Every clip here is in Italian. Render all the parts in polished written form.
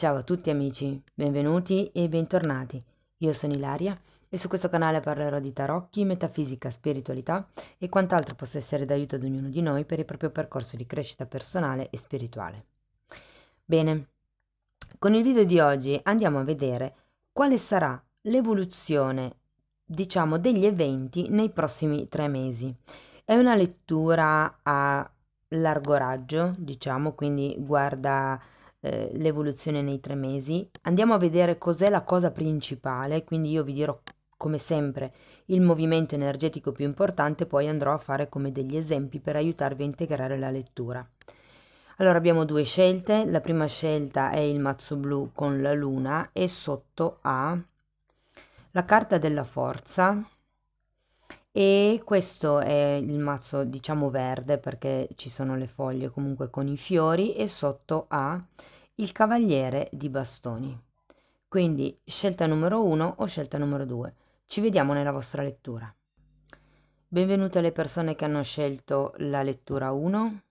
Ciao a tutti amici, benvenuti e bentornati. Io sono Ilaria e su questo canale parlerò di tarocchi, metafisica, spiritualità e quant'altro possa essere d'aiuto ad ognuno di noi per il proprio percorso di crescita personale e spirituale. Bene, con il video di oggi andiamo a vedere quale sarà l'evoluzione, diciamo, degli eventi nei prossimi 3 mesi. È una lettura a largo raggio, diciamo, quindi guarda l'evoluzione nei 3 mesi. Andiamo a vedere cos'è la cosa principale, quindi io vi dirò come sempre il movimento energetico più importante, poi andrò a fare come degli esempi per aiutarvi a integrare la lettura. Allora abbiamo due scelte, la prima scelta è il mazzo blu con la luna e sotto ha la carta della forza e questo è il mazzo diciamo verde perché ci sono le foglie comunque con i fiori e sotto ha il cavaliere di bastoni. Quindi scelta numero 1 o scelta numero 2. Ci vediamo nella vostra lettura. Benvenute alle persone che hanno scelto la lettura 1.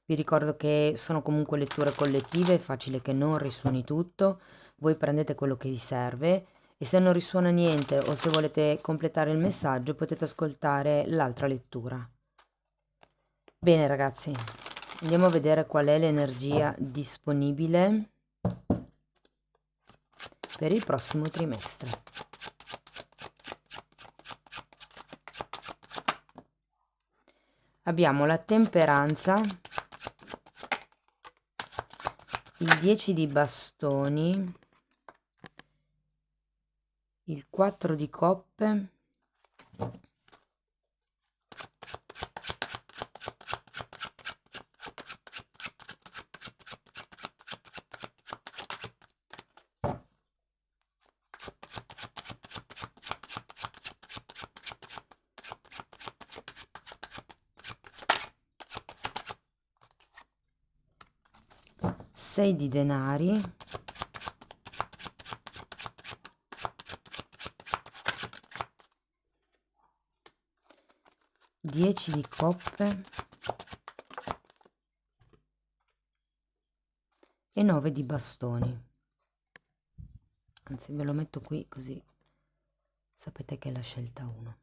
Vi ricordo che sono comunque letture collettive, è facile che non risuoni tutto, voi prendete quello che vi serve e se non risuona niente o se volete completare il messaggio potete ascoltare l'altra lettura. Bene ragazzi, andiamo a vedere qual è l'energia disponibile per il prossimo trimestre. Abbiamo la temperanza, il 10 di bastoni, il 4 di coppe, sei di denari, 10 di coppe e 9 di bastoni. Anzi, ve lo metto qui così sapete che è la scelta 1.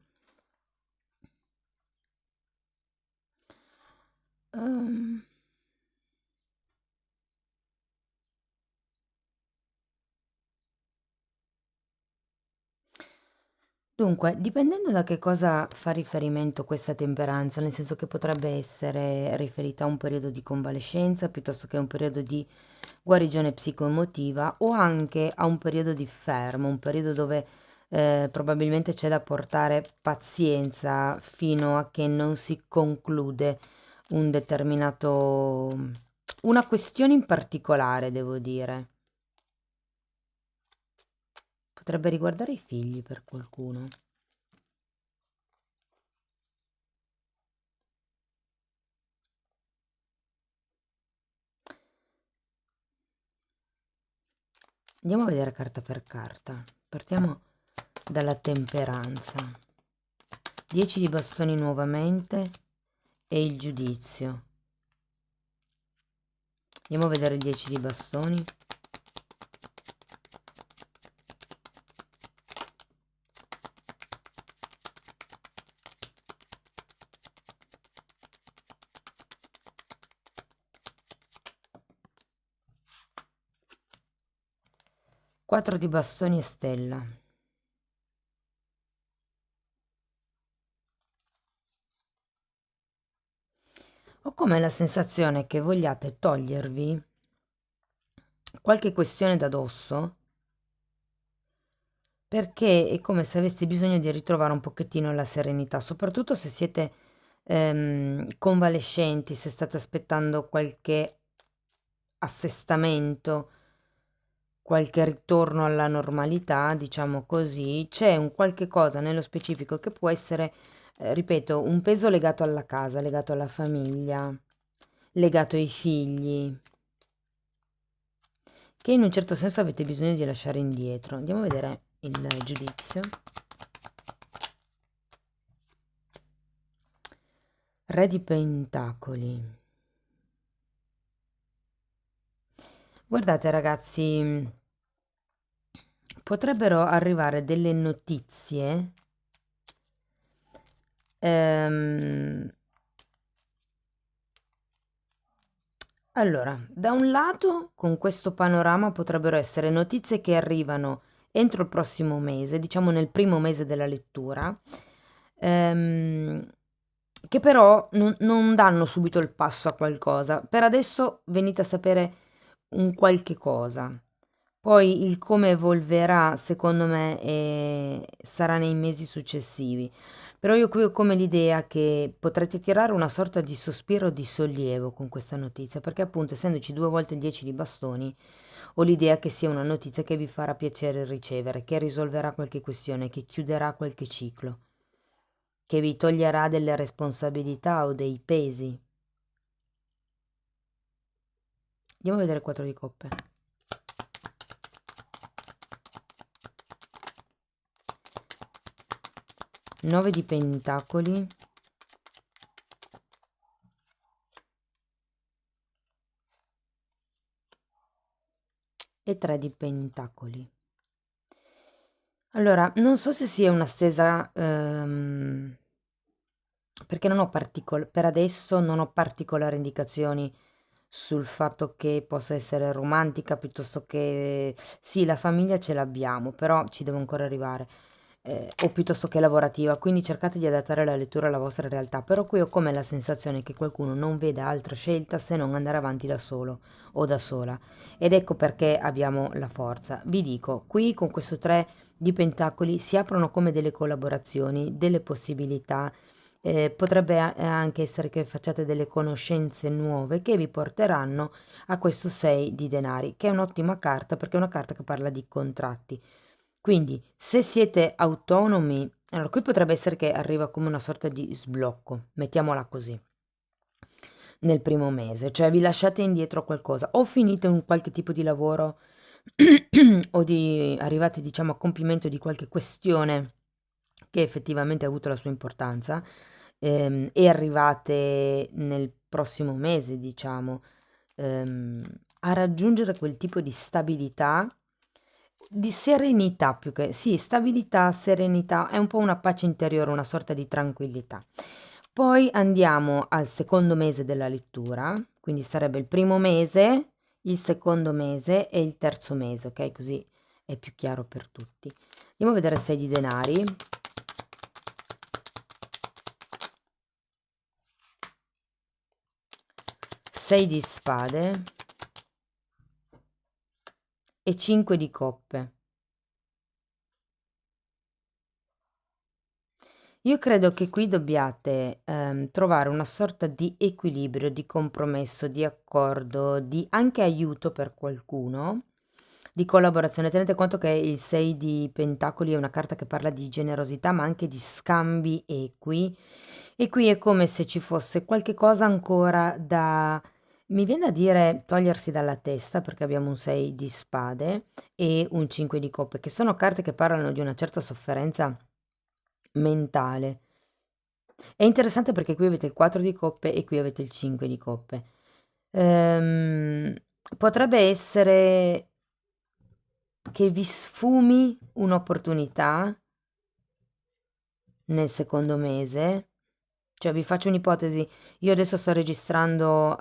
Dunque, dipendendo da che cosa fa riferimento questa temperanza, nel senso che potrebbe essere riferita a un periodo di convalescenza piuttosto che a un periodo di guarigione psicoemotiva o anche a un periodo di fermo, un periodo dove probabilmente c'è da portare pazienza fino a che non si conclude un determinato, una questione in particolare, devo dire. Potrebbe riguardare i figli per qualcuno. Andiamo a vedere carta per carta. Partiamo dalla temperanza. 10 di bastoni nuovamente e il giudizio. Andiamo a vedere il 10 di bastoni. Quattro di bastoni e stella. Ho come la sensazione che vogliate togliervi qualche questione da dosso perché è come se aveste bisogno di ritrovare un pochettino la serenità, soprattutto se siete convalescenti, se state aspettando qualche assestamento, qualche ritorno alla normalità, diciamo così, c'è un qualche cosa nello specifico che può essere, ripeto, un peso legato alla casa, legato alla famiglia, legato ai figli, che in un certo senso avete bisogno di lasciare indietro. Andiamo a vedere il giudizio. Re di Pentacoli. Guardate ragazzi, potrebbero arrivare delle notizie ehm, allora, da un lato, con questo panorama potrebbero essere notizie che arrivano entro il prossimo mese, diciamo nel primo mese della lettura, ehm, che però non danno subito il passo a qualcosa. Per adesso venite a sapere un qualche cosa. Poi il come evolverà, secondo me, sarà nei mesi successivi. Però io qui ho come l'idea che potrete tirare una sorta di sospiro di sollievo con questa notizia, perché appunto, essendoci due volte il 10 di bastoni, ho l'idea che sia una notizia che vi farà piacere ricevere, che risolverà qualche questione, che chiuderà qualche ciclo, che vi toglierà delle responsabilità o dei pesi. Andiamo a vedere il 4 di coppe. 9 di pentacoli e 3 di pentacoli. Allora, non so se sia una stesa, perché non ho per adesso non ho particolari indicazioni sul fatto che possa essere romantica piuttosto che sì, la famiglia ce l'abbiamo, però ci devo ancora arrivare, o piuttosto che lavorativa, quindi cercate di adattare la lettura alla vostra realtà, però qui ho come la sensazione che qualcuno non veda altra scelta se non andare avanti da solo o da sola. Ed ecco perché abbiamo la forza. Vi dico, qui con questo 3 di pentacoli si aprono come delle collaborazioni, delle possibilità. Potrebbe anche essere che facciate delle conoscenze nuove che vi porteranno a questo 6 di denari, che è un'ottima carta perché è una carta che parla di contratti. Quindi, se siete autonomi, allora qui potrebbe essere che arriva come una sorta di sblocco, mettiamola così, nel primo mese, cioè vi lasciate indietro qualcosa o finite un qualche tipo di lavoro o arrivate, diciamo, a compimento di qualche questione che effettivamente ha avuto la sua importanza, e arrivate nel prossimo mese, diciamo, ehm, a raggiungere quel tipo di stabilità, di serenità più che sì, stabilità, serenità, è un po' una pace interiore, una sorta di tranquillità. Poi andiamo al secondo mese della lettura, quindi sarebbe il primo mese, il secondo mese e il terzo mese, ok? Così è più chiaro per tutti. Andiamo a vedere 6 di denari. 6 di spade e 5 di coppe. Io credo che qui dobbiate trovare una sorta di equilibrio, di compromesso, di accordo, di anche aiuto per qualcuno, di collaborazione. Tenete conto che il 6 di pentacoli è una carta che parla di generosità, ma anche di scambi equi. E qui è come se ci fosse qualche cosa ancora da, mi viene a dire, togliersi dalla testa, perché abbiamo un 6 di spade e un 5 di coppe, che sono carte che parlano di una certa sofferenza mentale. È interessante perché qui avete il 4 di coppe e qui avete il 5 di coppe. Ehm, Potrebbe essere che vi sfumi un'opportunità nel secondo mese. Cioè, vi faccio un'ipotesi. Io adesso sto registrando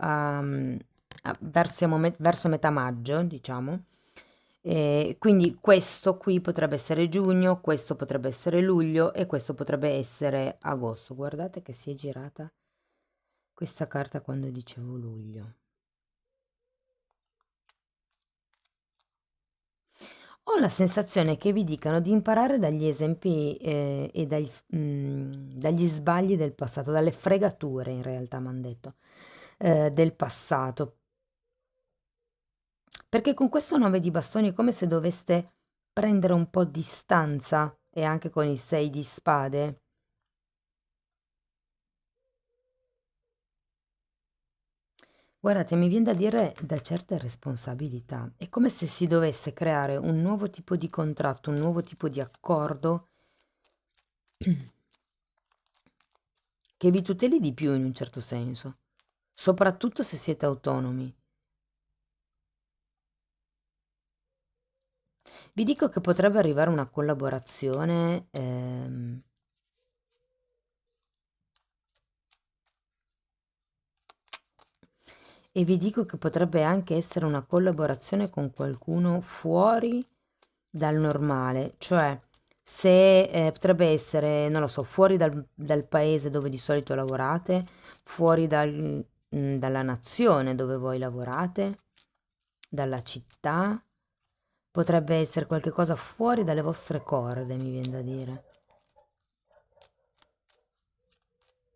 verso metà maggio, diciamo. E quindi questo qui potrebbe essere giugno, questo potrebbe essere luglio e questo potrebbe essere agosto. Guardate che si è girata questa carta quando dicevo luglio. Ho la sensazione che vi dicano di imparare dagli esempi e dagli sbagli del passato, dalle fregature in realtà mi hanno detto, del passato. Perché con questo 9 di bastoni è come se doveste prendere un po' di distanza e anche con il 6 di spade. Guardate, mi viene da dire da certe responsabilità. È come se si dovesse creare un nuovo tipo di contratto, un nuovo tipo di accordo che vi tuteli di più in un certo senso, soprattutto se siete autonomi. Vi dico che potrebbe arrivare una collaborazione, e vi dico che potrebbe anche essere una collaborazione con qualcuno fuori dal normale, cioè se potrebbe essere, non lo so, fuori dal paese dove di solito lavorate, fuori dalla nazione dove voi lavorate, dalla città, potrebbe essere qualche cosa fuori dalle vostre corde, mi viene da dire.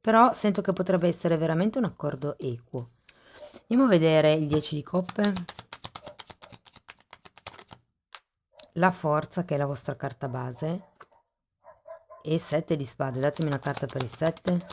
Però sento che potrebbe essere veramente un accordo equo. Andiamo a vedere il 10 di coppe, la forza che è la vostra carta base e 7 di spade. Datemi una carta per il 7.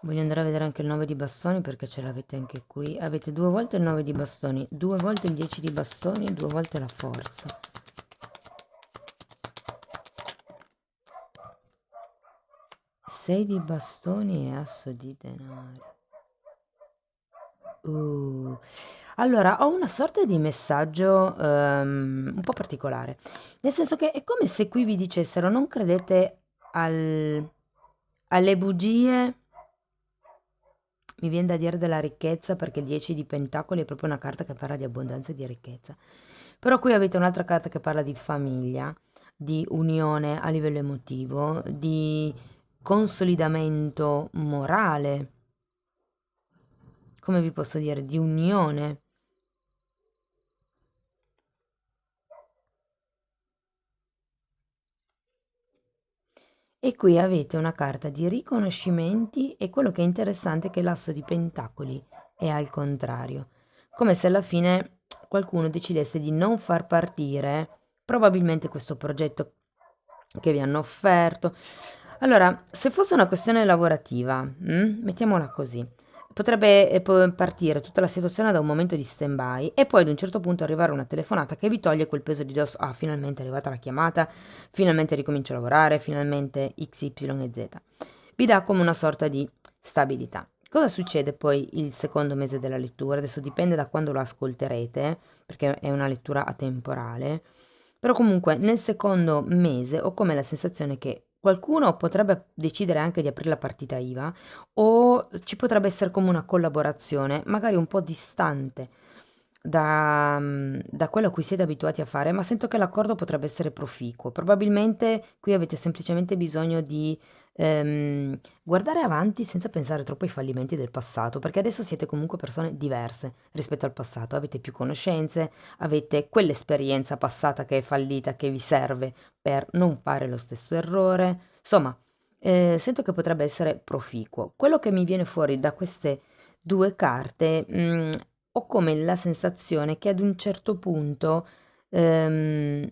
Voglio andare a vedere anche il 9 di bastoni perché ce l'avete anche qui. Avete due volte il 9 di bastoni, due volte il 10 di bastoni e due volte la forza. 6 di bastoni e asso di denari. Uh. Allora, ho una sorta di messaggio un po' particolare, nel senso che è come se qui vi dicessero non credete alle bugie, mi viene da dire della ricchezza perché il 10 di pentacoli è proprio una carta che parla di abbondanza e di ricchezza. Però qui avete un'altra carta che parla di famiglia, di unione a livello emotivo, di consolidamento morale, come vi posso dire, di unione. E qui avete una carta di riconoscimenti e quello che è interessante è che l'asso di pentacoli è al contrario, come se alla fine qualcuno decidesse di non far partire probabilmente questo progetto che vi hanno offerto. Allora, se fosse una questione lavorativa, mettiamola così, potrebbe partire tutta la situazione da un momento di stand-by e poi ad un certo punto arrivare una telefonata che vi toglie quel peso di dosso. Ah, finalmente è arrivata la chiamata, finalmente ricomincio a lavorare, finalmente X, Y e Z. Vi dà come una sorta di stabilità. Cosa succede poi il secondo mese della lettura? Adesso dipende da quando lo ascolterete, perché è una lettura atemporale. Però comunque nel secondo mese ho come la sensazione che qualcuno potrebbe decidere anche di aprire la partita IVA o ci potrebbe essere come una collaborazione, magari un po' distante da quello a cui siete abituati a fare, ma sento che l'accordo potrebbe essere proficuo. Probabilmente qui avete semplicemente bisogno di guardare avanti senza pensare troppo ai fallimenti del passato, perché adesso siete comunque persone diverse rispetto al passato, avete più conoscenze, avete quell'esperienza passata che è fallita, che vi serve per non fare lo stesso errore. Insomma, sento che potrebbe essere proficuo. Quello che mi viene fuori da queste due carte, ho come la sensazione che ad un certo punto, ehm,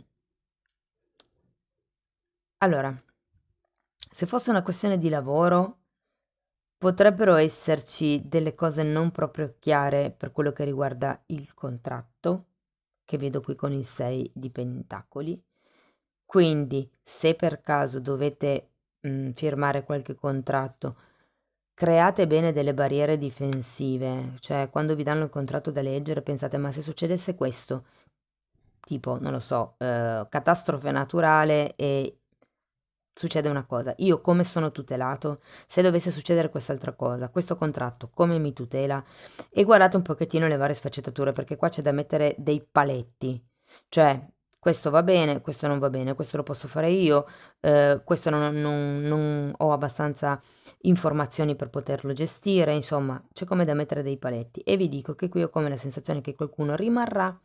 allora, se fosse una questione di lavoro, potrebbero esserci delle cose non proprio chiare per quello che riguarda il contratto, che vedo qui con il 6 di pentacoli. Quindi, se per caso dovete firmare qualche contratto, create bene delle barriere difensive, cioè quando vi danno il contratto da leggere pensate, ma se succedesse questo, tipo, non lo so, catastrofe naturale e succede una cosa, io come sono tutelato? Se dovesse succedere quest'altra cosa, questo contratto come mi tutela? E guardate un pochettino le varie sfaccettature, perché qua c'è da mettere dei paletti, cioè questo va bene, questo non va bene, questo lo posso fare io, questo non ho abbastanza informazioni per poterlo gestire, insomma, c'è come da mettere dei paletti. E vi dico che qui ho come la sensazione che qualcuno rimarrà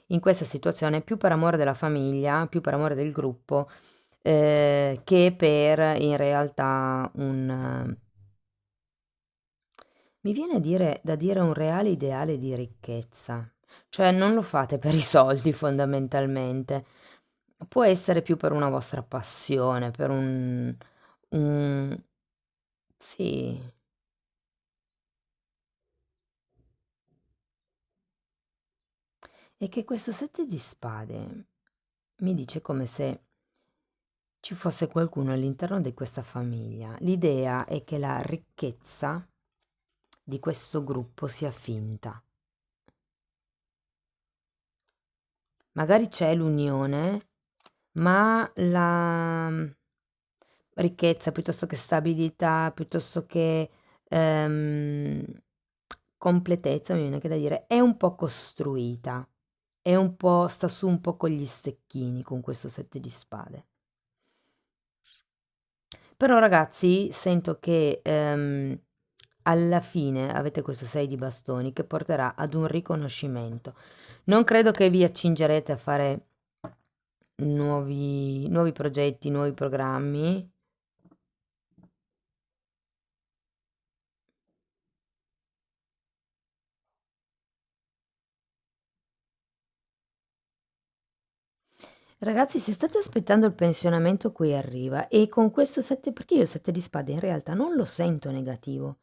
in questa situazione più per amore della famiglia, più per amore del gruppo, che per in realtà mi viene da dire un reale ideale di ricchezza. Cioè non lo fate per i soldi fondamentalmente. Può essere più per una vostra passione, per un sì. è che questo 7 di spade mi dice come se ci fosse qualcuno all'interno di questa famiglia. L'idea è che la ricchezza di questo gruppo sia finta. Magari c'è l'unione, ma la ricchezza piuttosto che stabilità, piuttosto che ehm, completezza, mi viene che da dire, è un po' costruita, è un po', sta su un po' con gli stecchini con questo 7 di spade. Però ragazzi, sento che alla fine avete questo 6 di bastoni che porterà ad un riconoscimento. Non credo che vi accingerete a fare nuovi progetti, nuovi programmi. Ragazzi, se state aspettando il pensionamento qui arriva e con questo 7, perché io 7 di spade in realtà non lo sento negativo,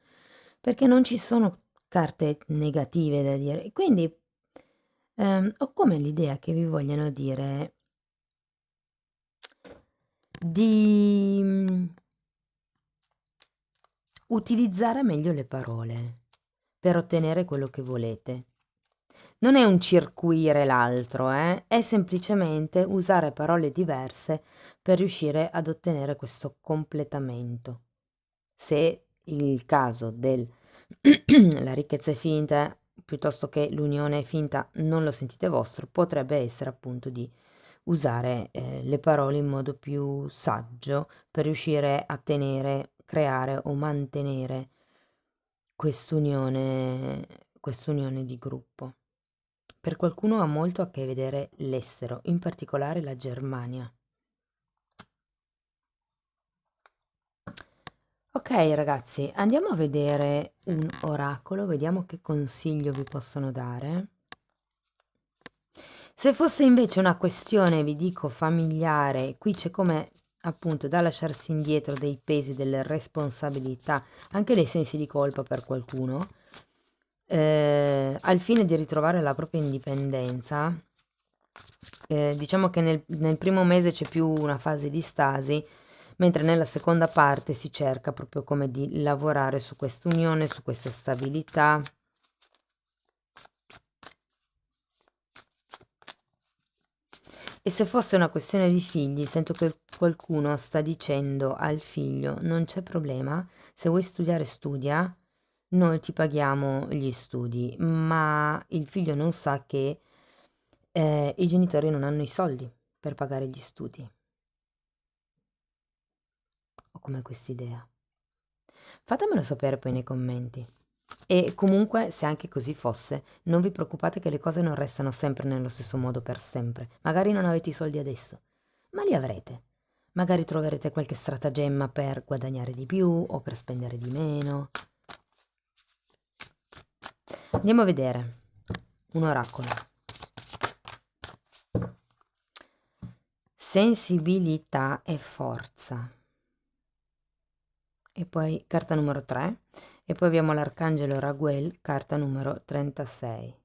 perché non ci sono carte negative da dire. E quindi ho come l'idea che vi vogliano dire di utilizzare meglio le parole per ottenere quello che volete. Non è un circuire l'altro, è semplicemente usare parole diverse per riuscire ad ottenere questo completamento. Se il caso del la ricchezza è finta piuttosto che l'unione è finta non lo sentite vostro, potrebbe essere appunto di usare le parole in modo più saggio per riuscire a tenere, creare o mantenere quest'unione di gruppo. Per qualcuno ha molto a che vedere l'estero, in particolare la Germania. Ok ragazzi, andiamo a vedere un oracolo, vediamo che consiglio vi possono dare. Se fosse invece una questione, vi dico, familiare, qui c'è come appunto da lasciarsi indietro dei pesi, delle responsabilità, anche dei sensi di colpa per qualcuno, al fine di ritrovare la propria indipendenza. Diciamo che nel primo mese c'è più una fase di stasi, mentre nella seconda parte si cerca proprio come di lavorare su quest'unione, su questa stabilità. E se fosse una questione di figli, sento che qualcuno sta dicendo al figlio: non c'è problema, se vuoi studiare studia, noi ti paghiamo gli studi, ma il figlio non sa che i genitori non hanno i soldi per pagare gli studi. Ho come quest'idea. Fatemelo sapere poi nei commenti. E comunque, se anche così fosse, non vi preoccupate che le cose non restano sempre nello stesso modo per sempre. Magari non avete i soldi adesso, ma li avrete. Magari troverete qualche stratagemma per guadagnare di più o per spendere di meno. Andiamo a vedere un oracolo. Sensibilità e forza. E poi carta numero 3. E poi abbiamo l'arcangelo Raguel, carta numero 36.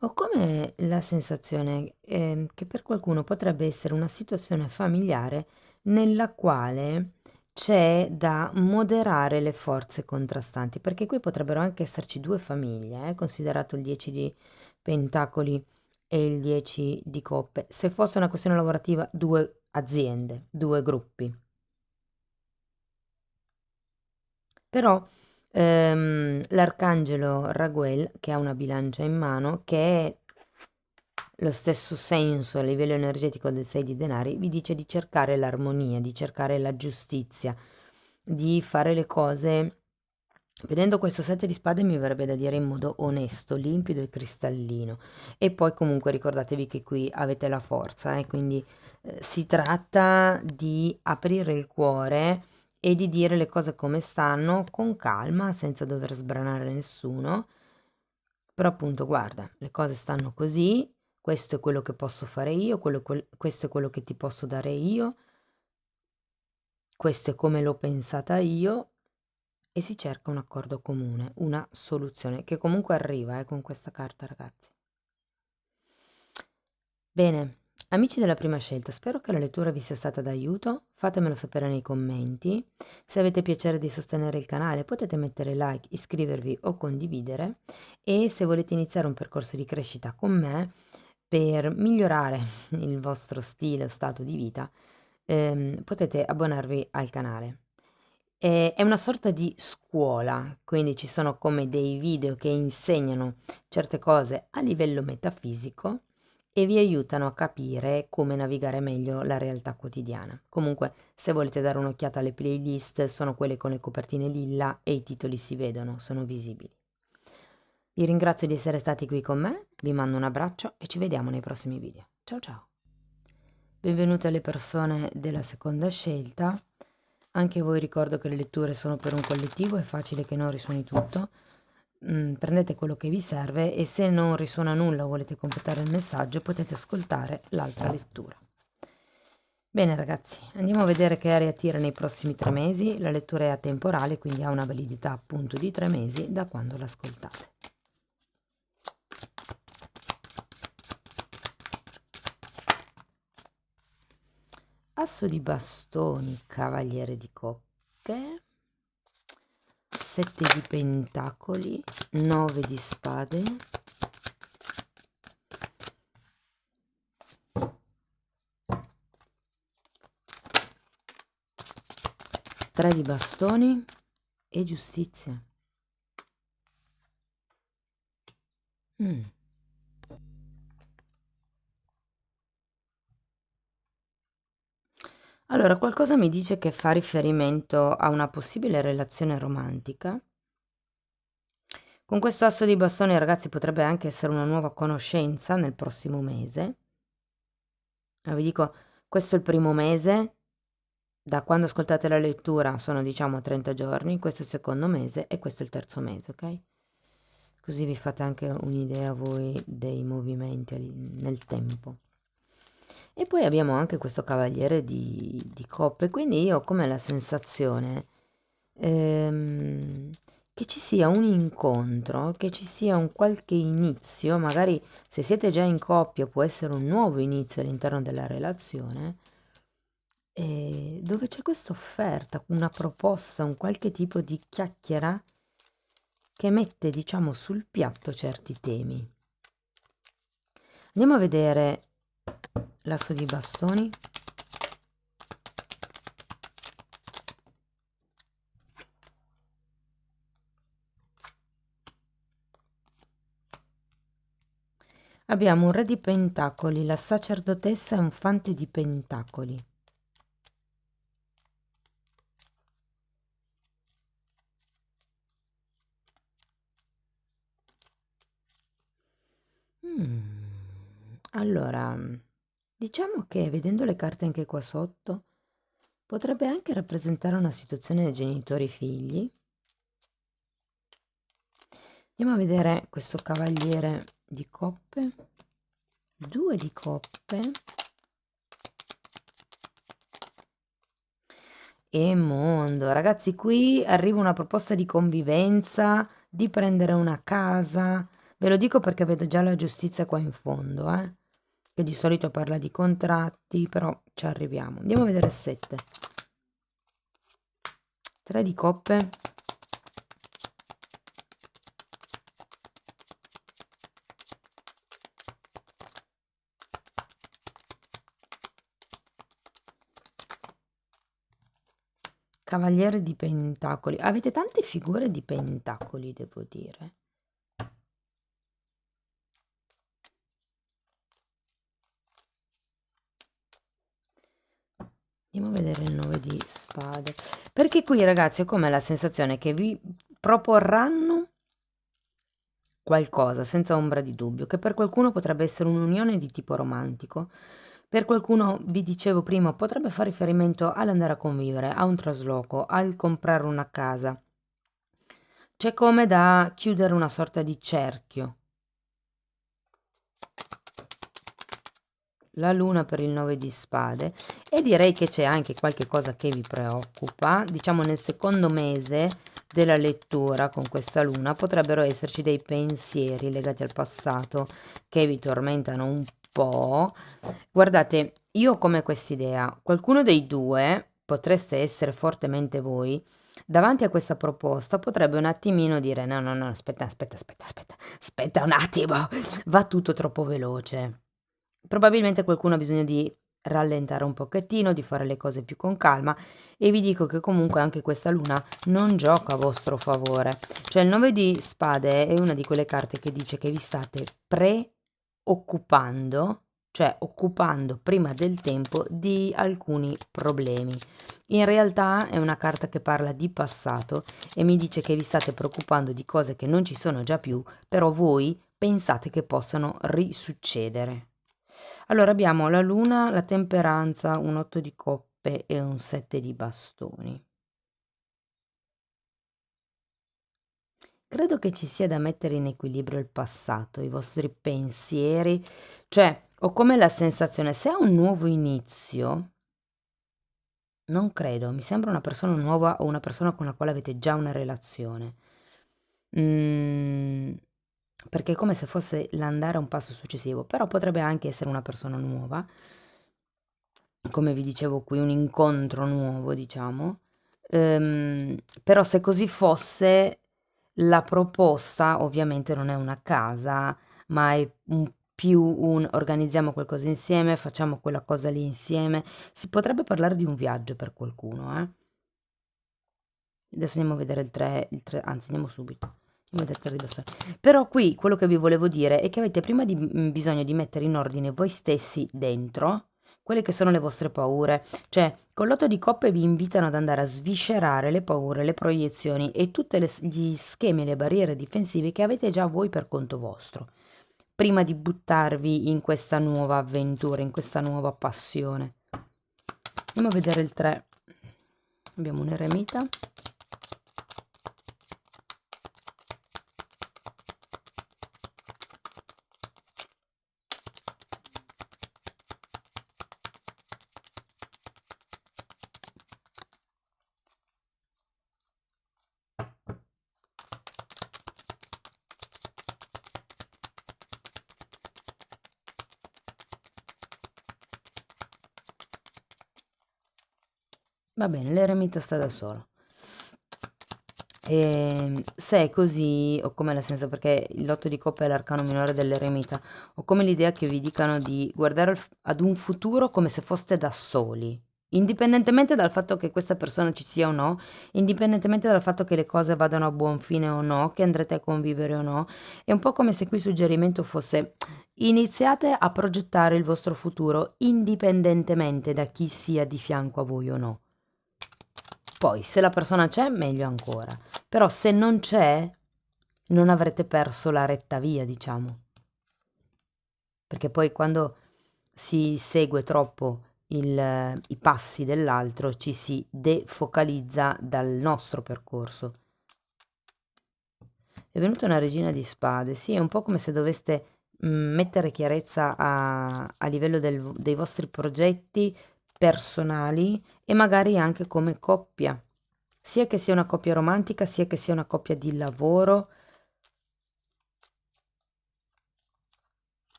Ho come la sensazione che per qualcuno potrebbe essere una situazione familiare nella quale c'è da moderare le forze contrastanti, perché qui potrebbero anche esserci due famiglie, considerato il 10 di pentacoli e il 10 di coppe. Se fosse una questione lavorativa, due aziende, due gruppi. Però l'arcangelo Raguel, che ha una bilancia in mano, che è lo stesso senso a livello energetico del 6 di denari, vi dice di cercare l'armonia, di cercare la giustizia, di fare le cose. Vedendo questo 7 di spade mi verrebbe da dire in modo onesto, limpido e cristallino. E poi comunque ricordatevi che qui avete la forza, quindi si tratta di aprire il cuore e di dire le cose come stanno, con calma, senza dover sbranare nessuno. Però appunto, guarda, le cose stanno così, questo è quello che posso fare io, questo è quello che ti posso dare io, questo è come l'ho pensata io, e si cerca un accordo comune, una soluzione che comunque arriva con questa carta, ragazzi. Bene, amici della prima scelta, spero che la lettura vi sia stata d'aiuto, fatemelo sapere nei commenti. Se avete piacere di sostenere il canale potete mettere like, iscrivervi o condividere, e se volete iniziare un percorso di crescita con me per migliorare il vostro stile o stato di vita, potete abbonarvi al canale. È una sorta di scuola, quindi ci sono come dei video che insegnano certe cose a livello metafisico e vi aiutano a capire come navigare meglio la realtà quotidiana. Comunque, se volete dare un'occhiata alle playlist, sono quelle con le copertine lilla e i titoli si vedono, sono visibili. Vi ringrazio di essere stati qui con me, vi mando un abbraccio e ci vediamo nei prossimi video. Ciao ciao! Benvenute alle persone della seconda scelta. Anche a voi ricordo che le letture sono per un collettivo, è facile che non risuoni tutto. Prendete quello che vi serve e se non risuona nulla o volete completare il messaggio potete ascoltare l'altra lettura. Bene ragazzi, andiamo a vedere che aria tira nei prossimi 3 mesi. La lettura è atemporale, quindi ha una validità appunto di 3 mesi da quando l'ascoltate. Asso di bastoni, cavaliere di coppe, 7 di pentacoli, 9 di spade, 3 di bastoni e giustizia. Allora, qualcosa mi dice che fa riferimento a una possibile relazione romantica. Con questo asso di bastoni, ragazzi, potrebbe anche essere una nuova conoscenza nel prossimo mese. Vi dico, questo è il primo mese, da quando ascoltate la lettura sono diciamo 30 giorni, questo è il secondo mese e questo è il terzo mese, ok? Così vi fate anche un'idea voi dei movimenti nel tempo. E poi abbiamo anche questo cavaliere di coppe, quindi io ho come la sensazione che ci sia un incontro, che ci sia un qualche inizio, magari se siete già in coppia può essere un nuovo inizio all'interno della relazione, dove c'è questa offerta, una proposta, un qualche tipo di chiacchiera che mette, diciamo, sul piatto certi temi. Andiamo a vedere l'asso di bastoni. Abbiamo un re di pentacoli, la sacerdotessa e un fante di pentacoli. Allora, diciamo che vedendo le carte anche qua sotto, potrebbe anche rappresentare una situazione genitori-figli. Andiamo a vedere questo cavaliere di coppe, 2 di coppe e mondo. Ragazzi, qui arriva una proposta di convivenza, di prendere una casa. Ve lo dico perché vedo già la giustizia qua in fondo, che di solito parla di contratti, però ci arriviamo. Andiamo a vedere 7. 3 di coppe. Cavaliere di pentacoli. Avete tante figure di pentacoli, devo dire. Andiamo a vedere il 9 di spade. Perché qui, ragazzi, è come la sensazione che vi proporranno qualcosa, senza ombra di dubbio, che per qualcuno potrebbe essere un'unione di tipo romantico. Per qualcuno, vi dicevo prima, potrebbe fare riferimento all'andare a convivere, a un trasloco, al comprare una casa. C'è come da chiudere una sorta di cerchio. La luna per il 9 di spade, e direi che c'è anche qualche cosa che vi preoccupa. Diciamo nel secondo mese della lettura con questa luna potrebbero esserci dei pensieri legati al passato che vi tormentano un po'. Guardate, io ho come quest'idea, qualcuno dei due, potreste essere fortemente voi, davanti a questa proposta potrebbe un attimino dire no, no, no, aspetta un attimo, va tutto troppo veloce. Probabilmente qualcuno ha bisogno di rallentare un pochettino, di fare le cose più con calma e vi dico che comunque anche questa luna non gioca a vostro favore. Cioè il 9 di spade è una di quelle carte che dice che vi state preoccupando, cioè occupando prima del tempo di alcuni problemi. In realtà è una carta che parla di passato e mi dice che vi state preoccupando di cose che non ci sono già più, però voi pensate che possano risuccedere. Allora abbiamo la luna, la temperanza, un 8 di coppe e un 7 di bastoni. Credo che ci sia da mettere in equilibrio il passato, i vostri pensieri, cioè ho come la sensazione, se è un nuovo inizio, non credo, mi sembra una persona nuova o una persona con la quale avete già una relazione. Mm, perché è come se fosse l'andare a un passo successivo, però potrebbe anche essere una persona nuova, come vi dicevo qui, un incontro nuovo, diciamo. Però se così fosse, la proposta ovviamente non è una casa, ma è più un organizziamo qualcosa insieme, facciamo quella cosa lì insieme. Si potrebbe parlare di un viaggio per qualcuno, eh? Adesso andiamo a vedere il 3, anzi andiamo subito. Andiamo a vedere il 3 di bastoni. Però qui quello che vi volevo dire è che avete prima bisogno di mettere in ordine voi stessi dentro quelle che sono le vostre paure. Cioè, con l'otto di coppe vi invitano ad andare a sviscerare le paure, le proiezioni e tutti gli schemi e le barriere difensive che avete già voi per conto vostro, prima di buttarvi in questa nuova avventura, in questa nuova passione. Andiamo a vedere il 3. Abbiamo un eremita. Va bene, l'eremita sta da solo. Se è così, ho come la sensazione, perché il lotto di coppe è l'arcano minore dell'eremita, ho come l'idea che vi dicano di guardare ad un futuro come se foste da soli, indipendentemente dal fatto che questa persona ci sia o no, indipendentemente dal fatto che le cose vadano a buon fine o no, che andrete a convivere o no. È un po' come se qui il suggerimento fosse iniziate a progettare il vostro futuro indipendentemente da chi sia di fianco a voi o no. Poi, se la persona c'è, meglio ancora. Però se non c'è, non avrete perso la retta via, diciamo. Perché poi quando si segue troppo i passi dell'altro, ci si defocalizza dal nostro percorso. È venuta una regina di spade, sì, è un po' come se doveste mettere chiarezza a livello dei vostri progetti personali e magari anche come coppia, sia che sia una coppia romantica, sia che sia una coppia di lavoro.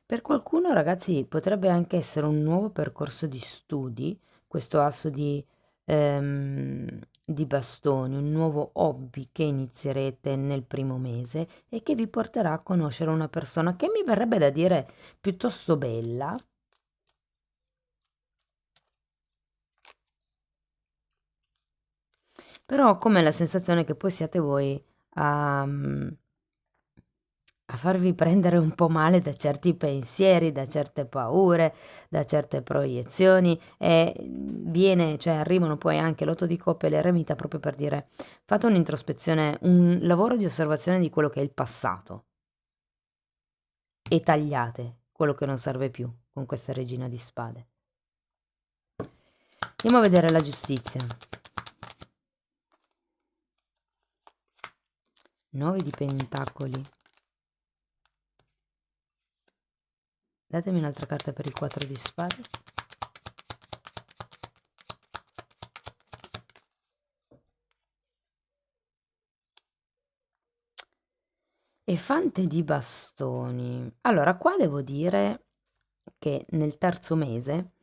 Per qualcuno, ragazzi, potrebbe anche essere un nuovo percorso di studi, questo asso di bastoni, un nuovo hobby che inizierete nel primo mese e che vi porterà a conoscere una persona che mi verrebbe da dire piuttosto bella. Però ho come la sensazione che poi siate voi a farvi prendere un po' male da certi pensieri, da certe paure, da certe proiezioni e viene, cioè arrivano poi anche l'otto di coppe e l'eremita proprio per dire fate un'introspezione, un lavoro di osservazione di quello che è il passato e tagliate quello che non serve più con questa regina di spade. Andiamo a vedere la giustizia. 9 di pentacoli. Datemi un'altra carta per il 4 di spade. E fante di bastoni. Allora, qua devo dire che nel terzo mese,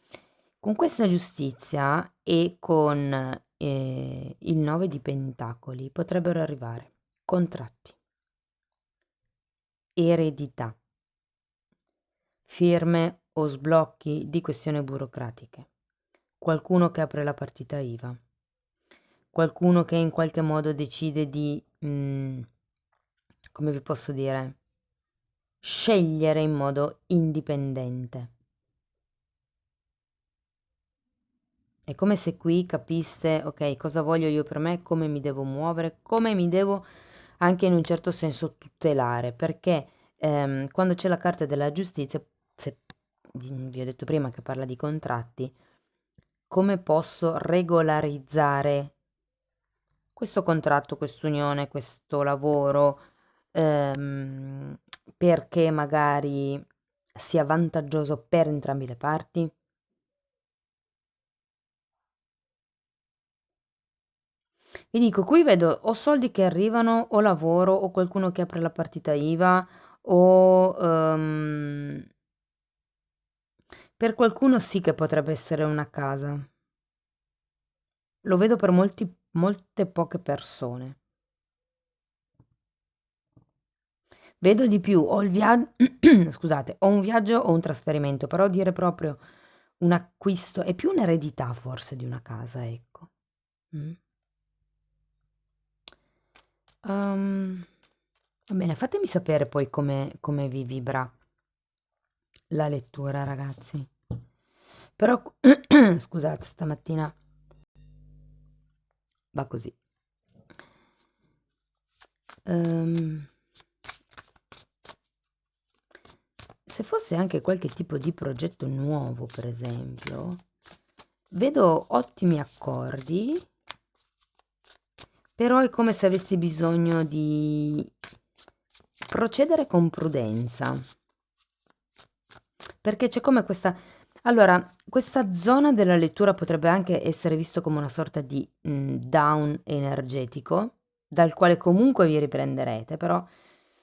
con questa giustizia e con il 9 di pentacoli, potrebbero arrivare contratti, eredità, firme o sblocchi di questioni burocratiche, qualcuno che apre la partita IVA, qualcuno che in qualche modo decide di, come vi posso dire, scegliere in modo indipendente. È come se qui capiste, ok, cosa voglio io per me, come mi devo muovere, come mi devo anche in un certo senso tutelare, perché quando c'è la carta della giustizia, se vi ho detto prima che parla di contratti, come posso regolarizzare questo contratto, quest'unione, questo lavoro, ehm, perché magari sia vantaggioso per entrambe le parti? Vi dico, qui vedo o soldi che arrivano, o lavoro, o qualcuno che apre la partita IVA, o per qualcuno sì che potrebbe essere una casa. Lo vedo per molte poche persone. Vedo di più, o il viaggio, scusate, o un viaggio o un trasferimento, però dire proprio un acquisto, è più un'eredità forse di una casa, ecco. Mm. Va bene, fatemi sapere poi come vi vibra la lettura, ragazzi. Però, scusate, stamattina va così. Ehm, Se fosse anche qualche tipo di progetto nuovo, per esempio, vedo ottimi accordi, però è come se avessi bisogno di procedere con prudenza, perché c'è come questa... Allora, questa zona della lettura potrebbe anche essere visto come una sorta di down energetico, dal quale comunque vi riprenderete, però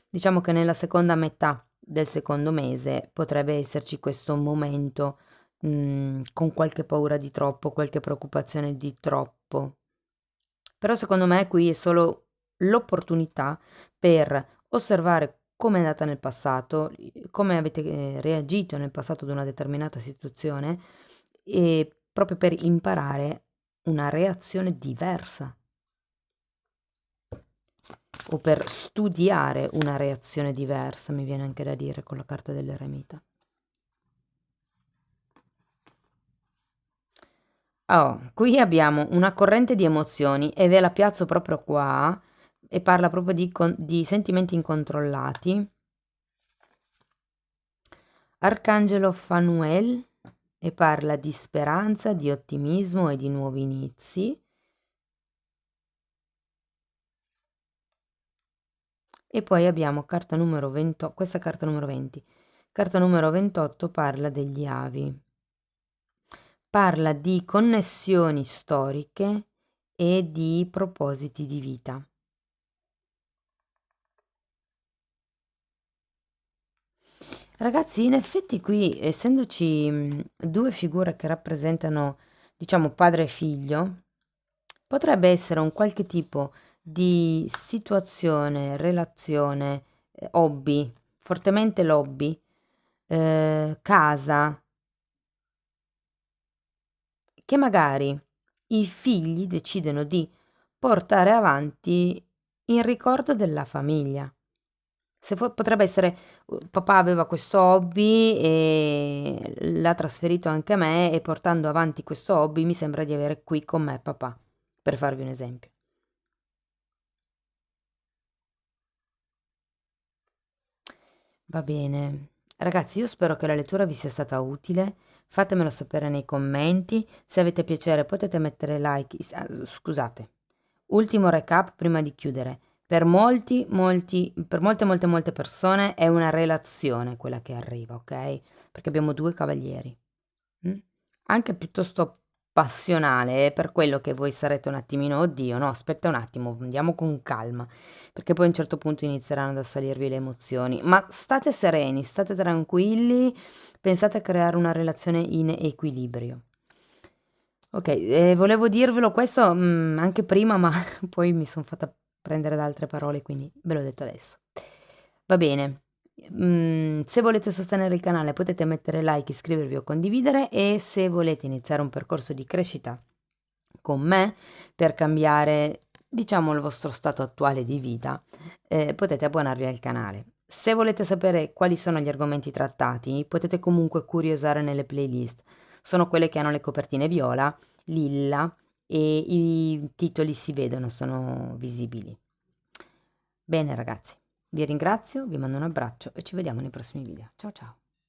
diciamo che nella seconda metà del secondo mese potrebbe esserci questo momento con qualche paura di troppo, qualche preoccupazione di troppo. Però secondo me qui è solo l'opportunità per osservare come è andata nel passato, come avete reagito nel passato ad una determinata situazione e proprio per imparare una reazione diversa o per studiare una reazione diversa, mi viene anche da dire con la carta dell'eremita. Oh, qui abbiamo una corrente di emozioni e ve la piazzo proprio qua e parla proprio di sentimenti incontrollati. Arcangelo Fanuel e parla di speranza, di ottimismo e di nuovi inizi. E poi abbiamo carta numero 28, questa carta numero 20. Carta numero 28 parla degli avi. Parla di connessioni storiche e di propositi di vita. Ragazzi, in effetti qui, essendoci due figure che rappresentano, diciamo, padre e figlio, potrebbe essere un qualche tipo di situazione, relazione, hobby, fortemente l'hobby, casa, che magari i figli decidono di portare avanti in ricordo della famiglia. Potrebbe essere, papà aveva questo hobby e l'ha trasferito anche a me e portando avanti questo hobby mi sembra di avere qui con me papà, per farvi un esempio. Va bene. Ragazzi, io spero che la lettura vi sia stata utile. Fatemelo sapere nei commenti. Se avete piacere potete mettere like. Scusate. Ultimo recap prima di chiudere. Per per molte persone è una relazione quella che arriva, ok? Perché abbiamo due cavalieri. Mm? Anche piuttosto passionale, è per quello che voi sarete un attimino, oddio, no, aspetta un attimo, andiamo con calma, perché poi a un certo punto inizieranno ad assalirvi le emozioni. Ma state sereni, state tranquilli, pensate a creare una relazione in equilibrio. Ok, volevo dirvelo questo anche prima, ma poi mi sono fatta prendere da altre parole, quindi ve l'ho detto adesso. Va bene. Se volete sostenere il canale potete mettere like, iscrivervi o condividere e se volete iniziare un percorso di crescita con me per cambiare, diciamo, il vostro stato attuale di vita, potete abbonarvi al canale. Se volete sapere quali sono gli argomenti trattati, potete comunque curiosare nelle playlist. Sono quelle che hanno le copertine viola, lilla e i titoli si vedono, sono visibili. Bene ragazzi, vi ringrazio, vi mando un abbraccio e ci vediamo nei prossimi video. Ciao ciao!